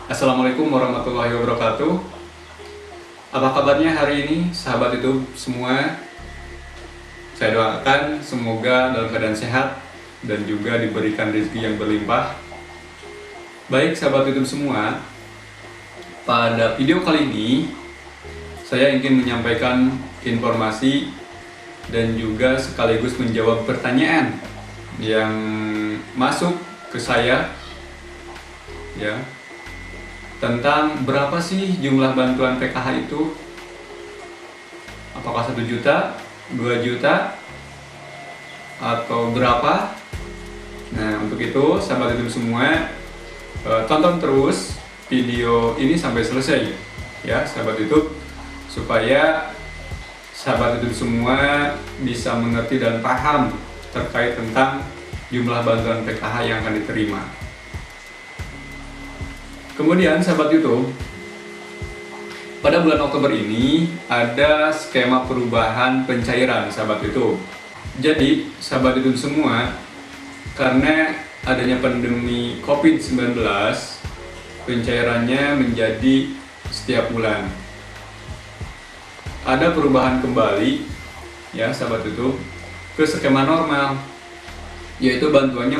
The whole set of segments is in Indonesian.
Assalamualaikum warahmatullahi wabarakatuh. Apa kabarnya hari ini sahabat YouTube semua? Saya doakan semoga dalam keadaan sehat dan juga diberikan rezeki yang berlimpah. Baik sahabat YouTube semua, pada video kali ini saya ingin menyampaikan informasi dan juga sekaligus menjawab pertanyaan yang masuk ke saya ya, tentang berapa sih jumlah bantuan PKH itu? Apakah 1 juta, 2 juta, atau berapa? Nah, untuk itu sahabat YouTube semua, tonton terus video ini sampai selesai ya sahabat YouTube, supaya sahabat YouTube semua bisa mengerti dan paham terkait tentang jumlah bantuan PKH yang akan diterima. Kemudian sahabat YouTube, pada bulan Oktober ini ada skema perubahan pencairan sahabat YouTube. Jadi sahabat YouTube semua, karena adanya pandemi COVID-19, pencairannya menjadi setiap bulan. Ada perubahan kembali ya sahabat YouTube ke skema normal, yaitu bantuannya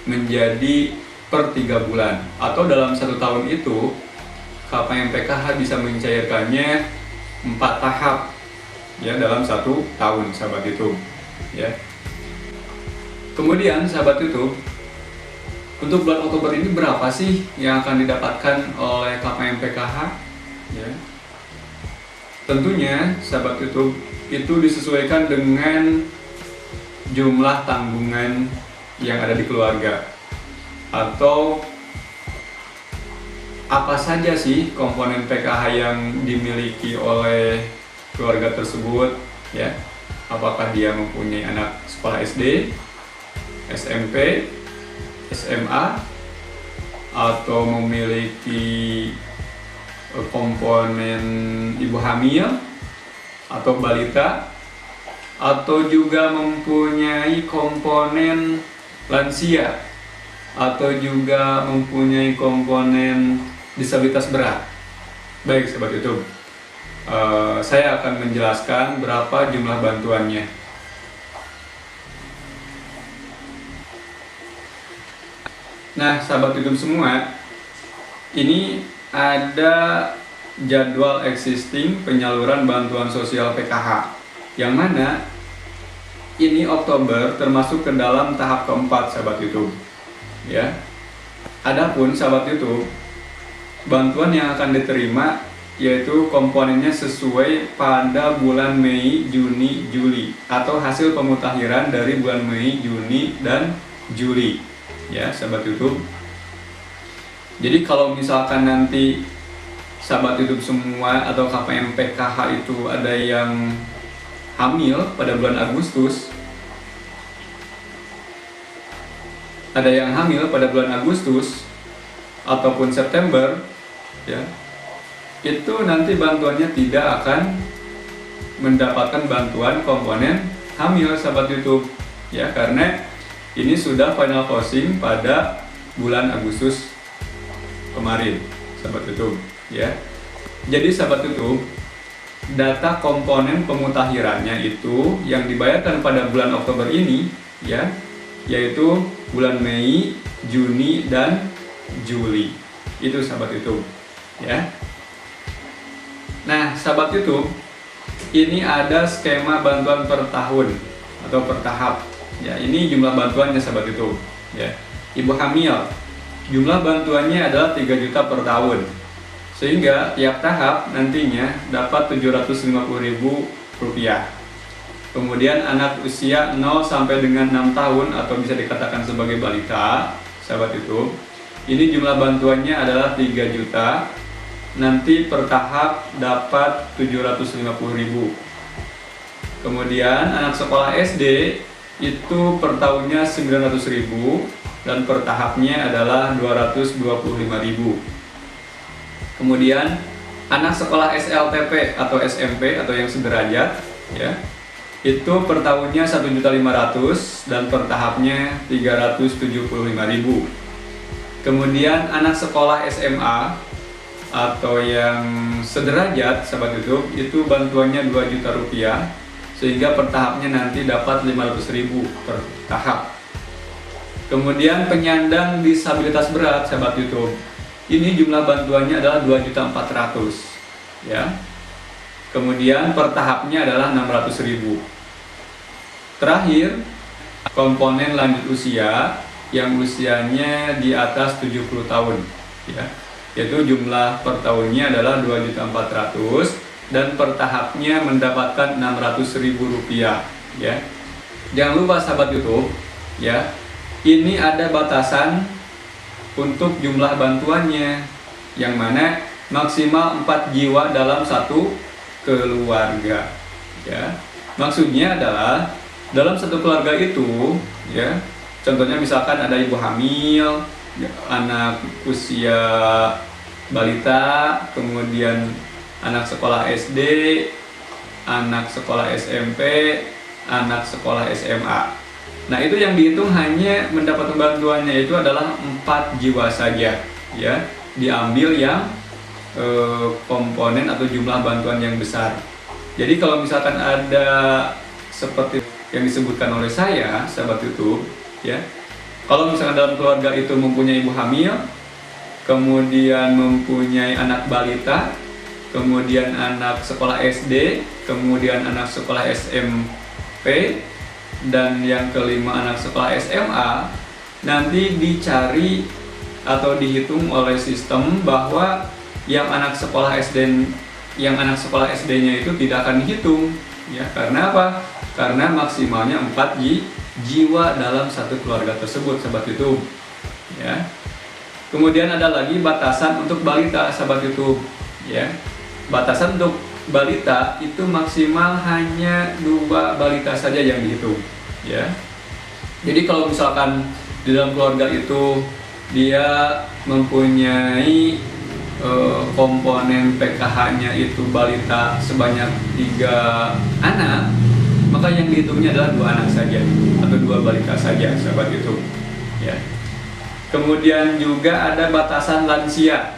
menjadi per 3 bulan, atau dalam 1 tahun itu KPM PKH bisa mencairkannya 4 tahap ya dalam 1 tahun sahabat YouTube ya. Kemudian sahabat YouTube, untuk bulan Oktober ini berapa sih yang akan didapatkan oleh KPM PKH ya? Tentunya sahabat YouTube itu disesuaikan dengan jumlah tanggungan yang ada di keluarga, atau apa saja sih komponen PKH yang dimiliki oleh keluarga tersebut ya. Apakah dia mempunyai anak sekolah SD, SMP, SMA, atau memiliki komponen ibu hamil atau balita, atau juga mempunyai komponen lansia, atau juga mempunyai komponen disabilitas berat. Baik sahabat YouTube, saya akan menjelaskan berapa jumlah bantuannya. Nah sahabat YouTube semua, ini ada jadwal existing penyaluran bantuan sosial PKH, yang mana ini Oktober termasuk ke dalam tahap keempat sahabat YouTube ya. Adapun sahabat YouTube, bantuan yang akan diterima yaitu komponennya sesuai pada bulan Mei, Juni, Juli, atau hasil pemutakhiran dari bulan Mei, Juni, dan Juli ya sahabat YouTube. Jadi kalau misalkan nanti sahabat YouTube semua atau KPM PKH itu ada yang hamil pada bulan Agustus, ataupun September ya, itu nanti bantuannya tidak akan mendapatkan bantuan komponen hamil sahabat YouTube ya, karena ini sudah final closing pada bulan Agustus kemarin sahabat YouTube ya. Jadi sahabat YouTube, data komponen pemutakhirannya itu yang dibayarkan pada bulan Oktober ini ya, yaitu bulan Mei, Juni, dan Juli. Itu sahabat YouTube ya. Nah sahabat YouTube, ini ada skema bantuan per tahun atau per tahap ya. Ini jumlah bantuannya sahabat YouTube ya. Ibu hamil, jumlah bantuannya adalah 3 juta per tahun, sehingga tiap tahap nantinya dapat Rp750.000. Kemudian anak usia 0 sampai dengan 6 tahun atau bisa dikatakan sebagai balita sahabat YouTube, ini jumlah bantuannya adalah 3 juta, nanti per tahap dapat Rp750.000. Kemudian anak sekolah SD itu per tahunnya Rp900.000 dan per tahapnya adalah Rp225.000. Kemudian anak sekolah SLTP atau SMP atau yang sederajat ya, itu per tahunnya 1.500.000 dan per tahapnya 375.000. Kemudian anak sekolah SMA atau yang sederajat sahabat YouTube itu bantuannya 2 juta rupiah, sehingga per tahapnya nanti dapat 500.000 per tahap. Kemudian penyandang disabilitas berat sahabat YouTube, ini jumlah bantuannya adalah 2.400.000 ya. Kemudian per tahapnya adalah 600.000. Terakhir, komponen lanjut usia yang usianya di atas 70 tahun ya. Yaitu jumlah per tahunnya adalah 2.400.000 dan per tahapnya mendapatkan 600.000 rupiah ya. Jangan lupa sahabat YouTube ya, ini ada batasan untuk jumlah bantuannya, yang mana maksimal 4 jiwa dalam satu keluarga ya. Maksudnya adalah dalam satu keluarga itu ya, contohnya misalkan ada ibu hamil, anak usia balita, kemudian anak sekolah SD, anak sekolah SMP, anak sekolah SMA. Nah, itu yang dihitung hanya mendapat bantuannya itu adalah 4 jiwa saja ya. Diambil yang komponen atau jumlah bantuan yang besar. Jadi kalau misalkan ada seperti yang disebutkan oleh saya sahabat YouTube ya, kalau misalkan dalam keluarga itu mempunyai ibu hamil, kemudian mempunyai anak balita, kemudian anak sekolah SD, kemudian anak sekolah SMP, dan yang kelima anak sekolah SMA, nanti dicari atau dihitung oleh sistem bahwa yang anak sekolah SD-nya itu tidak akan dihitung ya. Karena apa? Karena maksimalnya 4 jiwa dalam satu keluarga tersebut sahabat YouTube ya. Kemudian ada lagi batasan untuk balita sahabat YouTube ya. Batasan untuk balita itu maksimal hanya 2 balita saja yang dihitung ya. Jadi kalau misalkan di dalam keluarga itu dia mempunyai komponen PKH-nya itu balita sebanyak 3 anak, maka yang dihitungnya adalah 2 anak saja atau 2 balita saja sahabat YouTube ya. Kemudian juga ada batasan lansia.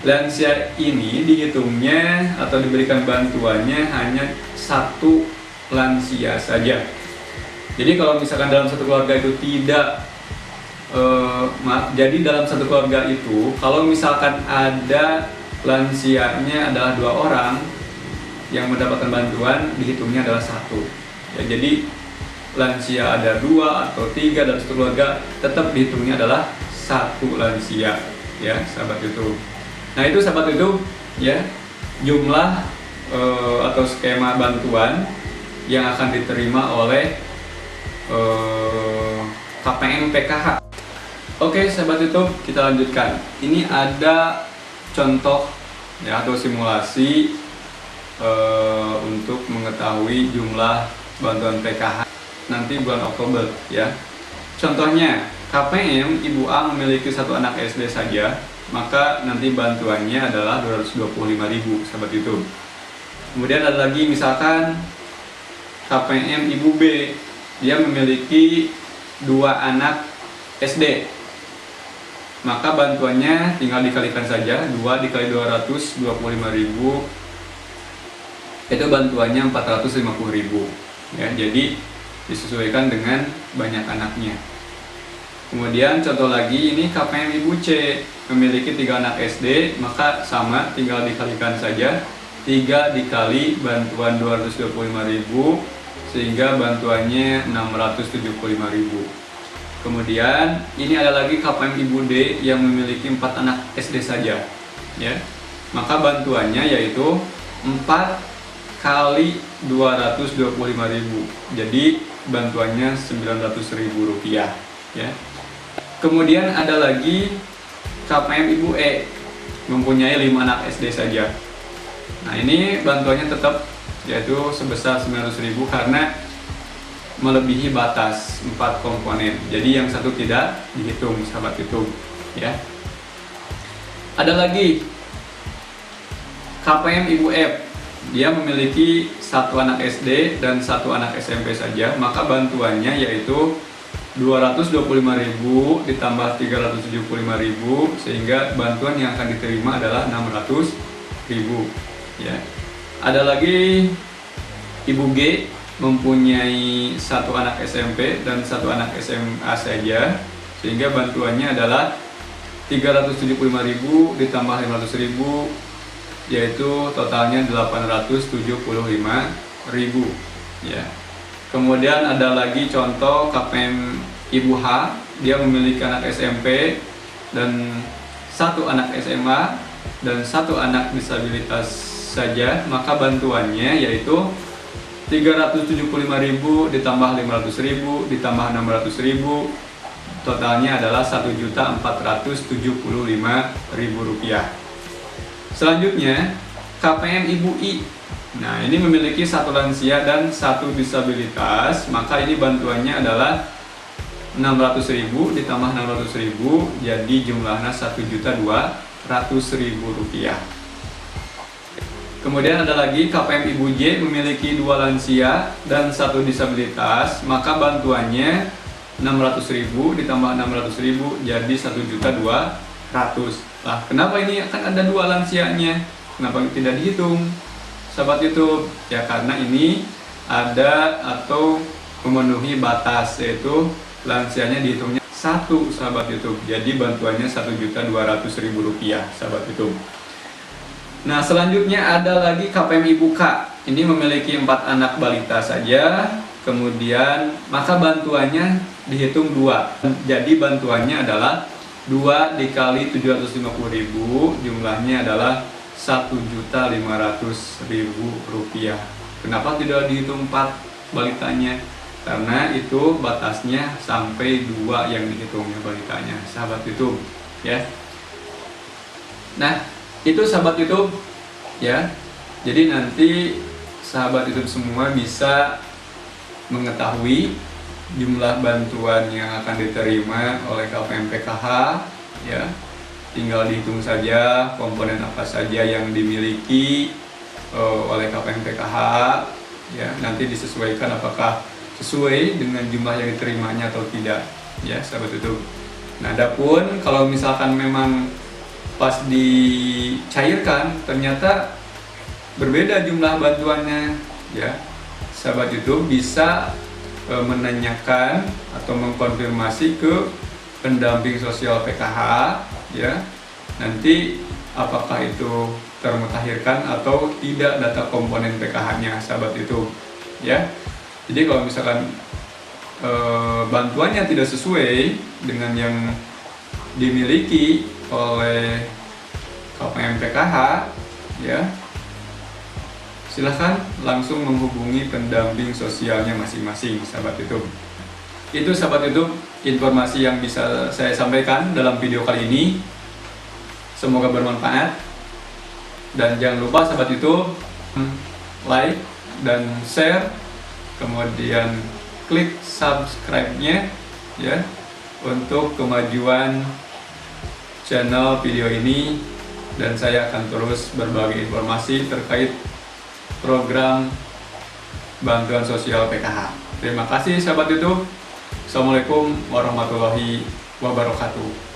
Lansia ini dihitungnya atau diberikan bantuannya hanya 1 lansia saja. Jadi kalau misalkan dalam satu keluarga itu jadi dalam satu keluarga itu kalau misalkan ada lansianya adalah 2 orang yang mendapatkan bantuan, dihitungnya adalah 1 ya. Jadi lansia ada 2 atau 3 dalam satu keluarga, tetap dihitungnya adalah 1 lansia ya sahabat YouTube. Nah, itu sahabat YouTube ya, jumlah atau skema bantuan yang akan diterima oleh KPM PKH. Oke sahabat YouTube, kita lanjutkan. Ini ada contoh ya atau simulasi untuk mengetahui jumlah bantuan PKH nanti bulan Oktober ya. Contohnya, KPM Ibu A memiliki 1 anak SD saja, maka nanti bantuannya adalah 225.000 sahabat YouTube. Kemudian ada lagi misalkan KPM Ibu B, dia memiliki 2 anak SD, maka bantuannya tinggal dikalikan saja, 2 dikali 225.000 itu bantuannya 450.000 ya. Jadi disesuaikan dengan banyak anaknya. Kemudian contoh lagi, ini KPM Ibu C memiliki 3 anak SD, maka sama, tinggal dikalikan saja, 3 dikali bantuan 225.000 sehingga bantuannya 675.000. Kemudian ini ada lagi KPM Ibu D yang memiliki 4 anak SD saja ya. Maka bantuannya yaitu 4 kali 225.000. Jadi bantuannya 900.000 rupiah ya. Kemudian ada lagi KPM Ibu E mempunyai 5 anak SD saja. Nah, ini bantuannya tetap yaitu sebesar 900.000 karena melebihi batas 4 komponen. Jadi yang satu tidak dihitung sahabat YouTube ya. Ada lagi KPM Ibu F dia memiliki satu anak SD dan satu anak SMP saja, maka bantuannya yaitu 225.000 ditambah 375.000, sehingga bantuan yang akan diterima adalah 600.000 ya. Ada lagi Ibu G mempunyai satu anak SMP dan satu anak SMA saja, sehingga bantuannya adalah 375.000 ditambah 500.000, yaitu totalnya 875.000 ya. Kemudian ada lagi contoh KPM Ibu H, dia memiliki anak SMP dan satu anak SMA dan satu anak disabilitas saja, maka bantuannya yaitu 375.000 ditambah 500.000 ditambah 600.000, totalnya adalah 1.475.000 rupiah. Selanjutnya KPM Ibu I. Nah, ini memiliki satu lansia dan satu disabilitas, maka ini bantuannya adalah 600.000 ditambah 600.000, jadi jumlahnya 1.200.000 rupiah. Kemudian ada lagi KPM Ibu J memiliki dua lansia dan satu disabilitas, maka bantuannya 600.000 ditambah 600.000, jadi 1.200.000. Nah, kenapa ini akan ada dua lansianya? Kenapa tidak dihitung, sahabat YouTube? Ya karena ini ada atau memenuhi batas, yaitu lansianya dihitungnya satu, sahabat YouTube. Jadi bantuannya 1.200.000 rupiah, sahabat YouTube. Nah, selanjutnya ada lagi KPM Ibu K. Ini memiliki 4 anak balita saja. Kemudian maka bantuannya dihitung 2. Jadi bantuannya adalah 2 dikali 750.000, jumlahnya adalah 1.500.000 rupiah. Kenapa tidak dihitung 4 balitanya? Karena itu batasnya sampai 2 yang dihitungnya balitanya, sahabat YouTube ya. Nah, itu sahabat YouTube ya. Jadi nanti sahabat YouTube semua bisa mengetahui jumlah bantuan yang akan diterima oleh KPM PKH ya. Tinggal dihitung saja komponen apa saja yang dimiliki oleh KPM PKH ya. Nanti disesuaikan apakah sesuai dengan jumlah yang diterimanya atau tidak ya, sahabat YouTube. Nah, adapun kalau misalkan memang pas dicairkan ternyata berbeda jumlah bantuannya ya, sahabat YouTube bisa menanyakan atau mengkonfirmasi ke pendamping sosial PKH ya, nanti apakah itu termutakhirkan atau tidak data komponen PKH-nya, sahabat YouTube ya. Jadi kalau misalkan bantuannya tidak sesuai dengan yang dimiliki oleh KPM PKH ya, silahkan langsung menghubungi pendamping sosialnya masing-masing, sahabat YouTube. Itu sahabat YouTube informasi yang bisa saya sampaikan dalam video kali ini. Semoga bermanfaat, dan jangan lupa sahabat YouTube like dan share, kemudian klik subscribe-nya ya, untuk kemajuan channel video ini, dan saya akan terus berbagi informasi terkait program bantuan sosial PKH. Terima kasih sahabat YouTube. Assalamualaikum warahmatullahi wabarakatuh.